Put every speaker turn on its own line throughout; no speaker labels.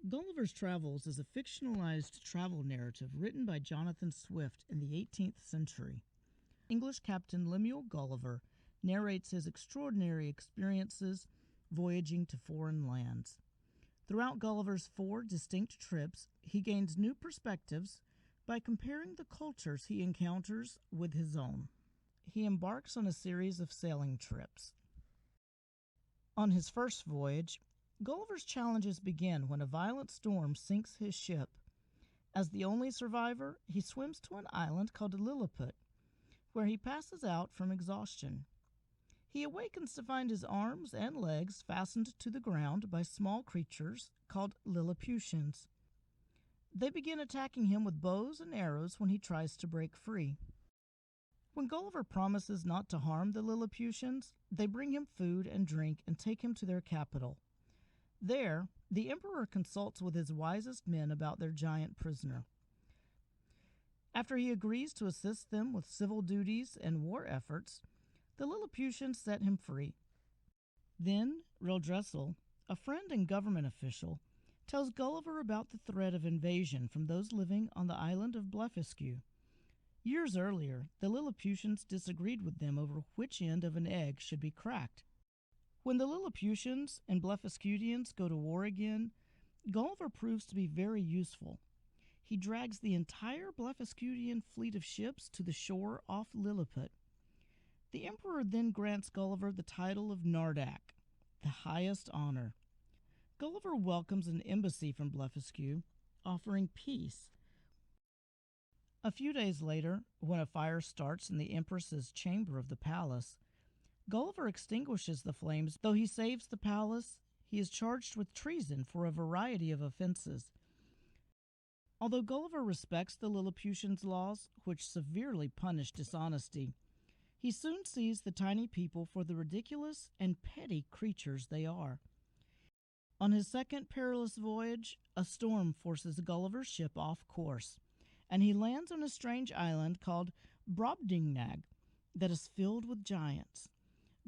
Gulliver's Travels is a fictionalized travel narrative written by Jonathan Swift in the 18th century. English Captain Lemuel Gulliver narrates his extraordinary experiences voyaging to foreign lands. Throughout Gulliver's 4 distinct trips, he gains new perspectives by comparing the cultures he encounters with his own. He embarks on a series of sailing trips. On his first voyage, Gulliver's challenges begin when a violent storm sinks his ship. As the only survivor, he swims to an island called Lilliput, where he passes out from exhaustion. He awakens to find his arms and legs fastened to the ground by small creatures called Lilliputians. They begin attacking him with bows and arrows when he tries to break free. When Gulliver promises not to harm the Lilliputians, they bring him food and drink and take him to their capital. There, the emperor consults with his wisest men about their giant prisoner. After he agrees to assist them with civil duties and war efforts, the Lilliputians set him free. Then, Reldressel, a friend and government official, tells Gulliver about the threat of invasion from those living on the island of Blefuscu. Years earlier, the Lilliputians disagreed with them over which end of an egg should be cracked. When the Lilliputians and Blefuscudians go to war again, Gulliver proves to be very useful. He drags the entire Blefuscudian fleet of ships to the shore off Lilliput. The emperor then grants Gulliver the title of Nardak, the highest honor. Gulliver welcomes an embassy from Blefuscu, offering peace. A few days later, when a fire starts in the empress's chamber of the palace, Gulliver extinguishes the flames. Though he saves the palace, he is charged with treason for a variety of offenses. Although Gulliver respects the Lilliputians' laws, which severely punish dishonesty, he soon sees the tiny people for the ridiculous and petty creatures they are. On his second perilous voyage, a storm forces Gulliver's ship off course, and he lands on a strange island called Brobdingnag that is filled with giants.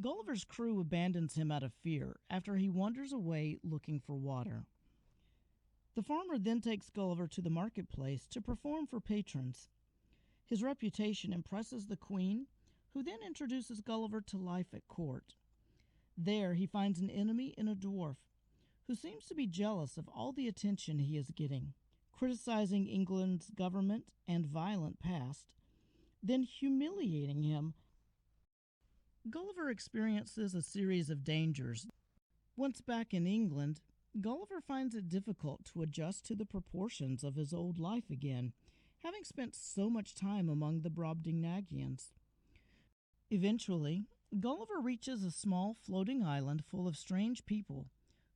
Gulliver's crew abandons him out of fear after he wanders away looking for water. The farmer then takes Gulliver to the marketplace to perform for patrons. His reputation impresses the queen, who then introduces Gulliver to life at court. There he finds an enemy in a dwarf, who seems to be jealous of all the attention he is getting, criticizing England's government and violent past, then humiliating him. Gulliver experiences a series of dangers. Once back in England, Gulliver finds it difficult to adjust to the proportions of his old life again, having spent so much time among the Brobdingnagians. Eventually, Gulliver reaches a small floating island full of strange people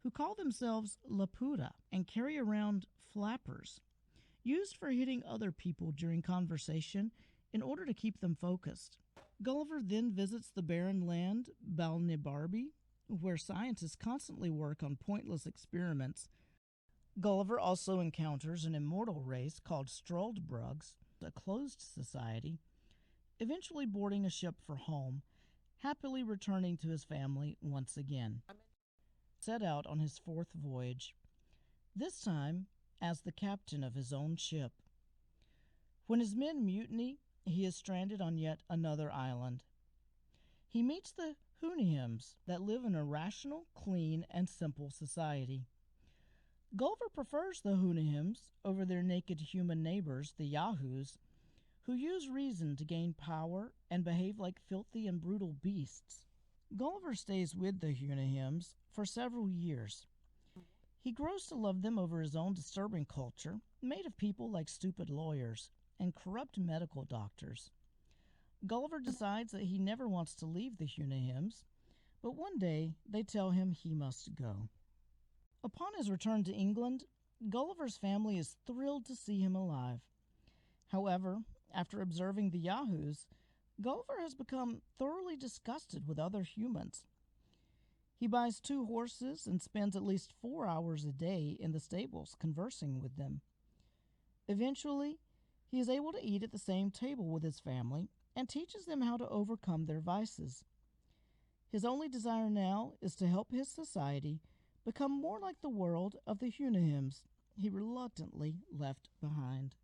who call themselves Laputa and carry around flappers, used for hitting other people during conversation in order to keep them focused. Gulliver then visits the barren land Balnibarbi, where scientists constantly work on pointless experiments. Gulliver also encounters an immortal race called Struldbrugs, a closed society, eventually boarding a ship for home, happily returning to his family once again. Set out on his 4th voyage, this time as the captain of his own ship. When his men mutiny, he is stranded on yet another island. He meets the Houyhnhnms that live in a rational, clean, and simple society. Gulliver prefers the Houyhnhnms over their naked human neighbors, the Yahoos, who use reason to gain power and behave like filthy and brutal beasts. Gulliver stays with the Houyhnhnms for several years. He grows to love them over his own disturbing culture, made of people like stupid lawyers and corrupt medical doctors. Gulliver decides that he never wants to leave the Houyhnhnms, but one day they tell him he must go. Upon his return to England, Gulliver's family is thrilled to see him alive. However, after observing the Yahoos, Gulliver has become thoroughly disgusted with other humans. He buys 2 horses and spends at least 4 hours a day in the stables conversing with them. Eventually, he is able to eat at the same table with his family and teaches them how to overcome their vices. His only desire now is to help his society become more like the world of the Houyhnhnms he reluctantly left behind.